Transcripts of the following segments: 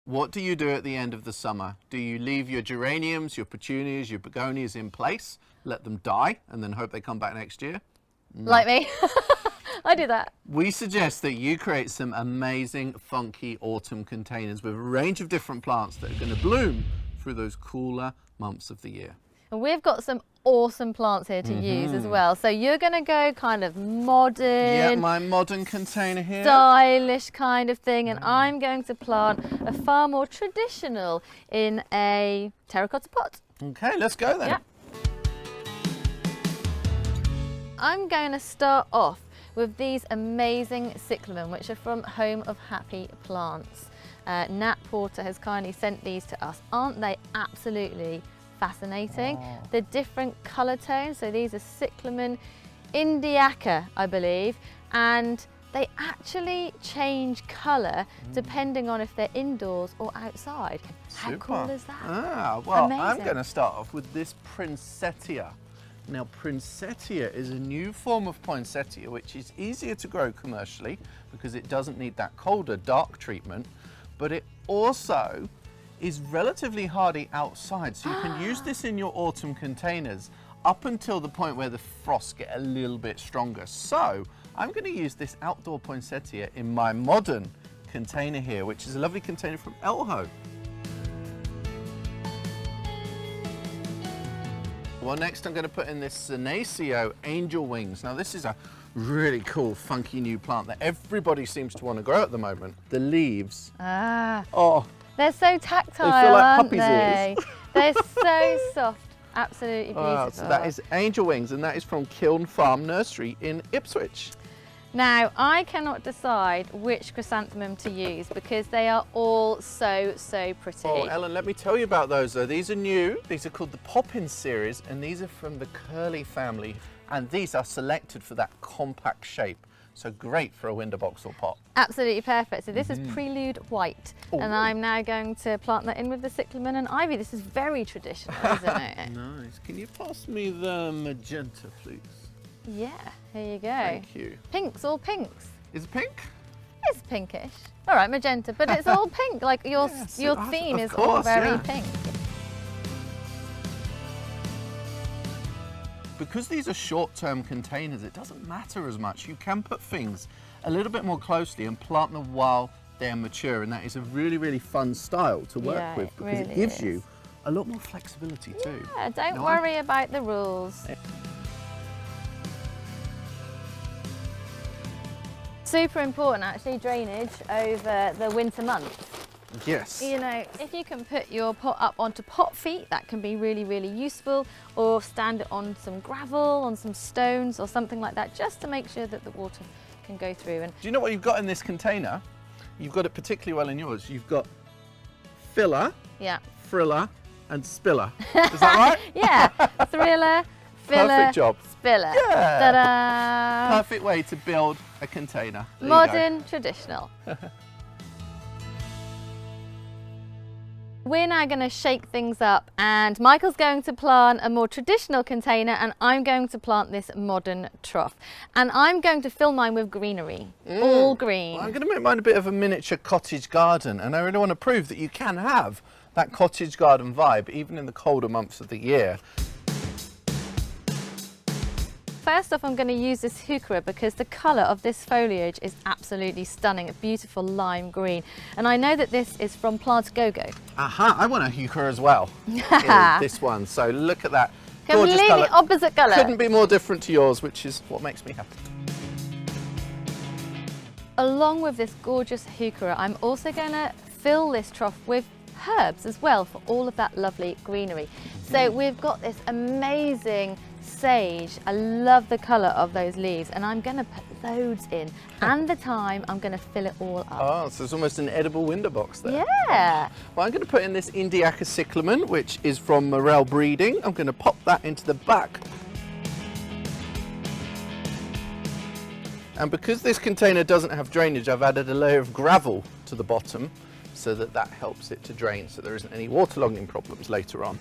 What do you do at the end of the summer? Do you leave your geraniums, your petunias, your begonias in place, let them die, and then hope they come back next year? No. Like me. I do that. We suggest that you create some amazing, funky autumn containers with a range of different plants that are going to bloom through those cooler months of the year. And we've got some awesome plants here to use as well. So you're going to go kind of modern. Yeah, my modern container here. Stylish kind of thing. And I'm going to plant a far more traditional in a terracotta pot. Okay, let's go then. Yep. I'm going to start off with these amazing cyclamen, which are from Home of Happy Plants. Nat Porter has kindly sent these to us. Aren't they absolutely fascinating? Oh. The different colour tones. So these are Cyclamen Indiaka, I believe, and they actually change colour depending on if they're indoors or outside. How cool is that? Ah, well, Amazing. I'm going to start off with this Princettia. Now, Princettia is a new form of poinsettia which is easier to grow commercially because it doesn't need that colder dark treatment, but it also is relatively hardy outside. So you can use this in your autumn containers up until the point where the frosts get a little bit stronger. So I'm going to use this outdoor poinsettia in my modern container here, which is a lovely container from Elho. Well, next I'm going to put in this Senecio Angel Wings. Now this is a really cool, funky new plant that everybody seems to want to grow at the moment. The leaves. Oh, they're so tactile, they feel like aren't puppy's they? ears. They're so soft. Absolutely beautiful. So that is Angel Wings, and that is from Kiln Farm Nursery in Ipswich. Now, I cannot decide which chrysanthemum to use because they are all so pretty. Oh, Ellen, let me tell you about those though. These are new. These are called the Poppin series, and these are from the Curly family. And these are selected for that compact shape. So great for a window box or pot. Absolutely perfect. So this is Prelude White. Oh. And I'm now going to plant that in with the cyclamen and ivy. This is very traditional, isn't it? Nice. Can you pass me the magenta, please? Yeah, here you go. Thank you. Pinks, all pinks. Is it pink? It's pinkish. All right, magenta, but it's all pink. Like your theme is all very pink. Because these are short-term containers, it doesn't matter as much. You can put things a little bit more closely and plant them while they're mature, and that is a really fun style to work with because it gives you a lot more flexibility too. Yeah, don't worry about the rules. Super important actually, drainage over the winter months. Yes. You know, if you can put your pot up onto pot feet, that can be really useful, or stand it on some gravel, on some stones or something like that, just to make sure that the water can go through. And do you know what you've got in this container? You've got it particularly well in yours. You've got filler, friller and spiller. Is that right? Yeah, thriller, filler, perfect job. Spiller. Yeah. Ta-da! Perfect way to build a container. There Modern, traditional. We're now going to shake things up, and Michael's going to plant a more traditional container and I'm going to plant this modern trough. And I'm going to fill mine with greenery, all green. Well, I'm going to make mine a bit of a miniature cottage garden, and I really want to prove that you can have that cottage garden vibe even in the colder months of the year. First off, I'm going to use this heuchera because the colour of this foliage is absolutely stunning. A beautiful lime green. And I know that this is from Plant Go-Go. Aha, I want a heuchera as well. This one, so look at that. Gorgeous Completely colour. opposite colour. Couldn't be more different to yours, which is what makes me happy. Along with this gorgeous heuchera, I'm also going to fill this trough with herbs as well for all of that lovely greenery. So we've got this amazing sage. I love the colour of those leaves, and I'm going to put loads in, and the time I'm going to fill it all up. Oh, so it's almost an edible window box there. Yeah. Well, I'm going to put in this Indiaka cyclamen, which is from Morel Breeding. I'm going to pop that into the back. And because this container doesn't have drainage, I've added a layer of gravel to the bottom so that that helps it to drain, so there isn't any waterlogging problems later on.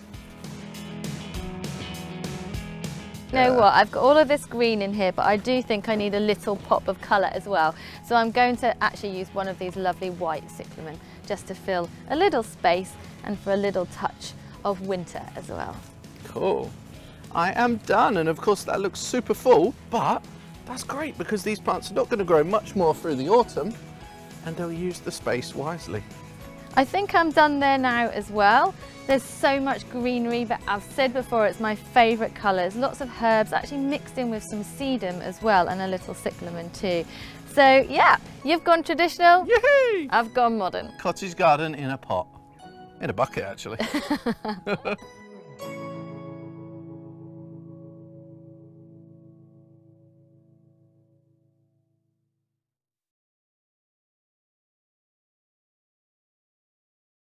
You know what, I've got all of this green in here, but I do think I need a little pop of colour as well. So I'm going to actually use one of these lovely white cyclamen just to fill a little space and for a little touch of winter as well. Cool. I am done, and of course that looks super full, but that's great because these plants are not going to grow much more through the autumn and they'll use the space wisely. I think I'm done there now as well. There's so much greenery, but I've said before, it's my favourite colours. Lots of herbs, actually mixed in with some sedum as well, and a little cyclamen too. So yeah, you've gone traditional, Yay! I've gone modern. Cottage garden in a pot. In a bucket, actually.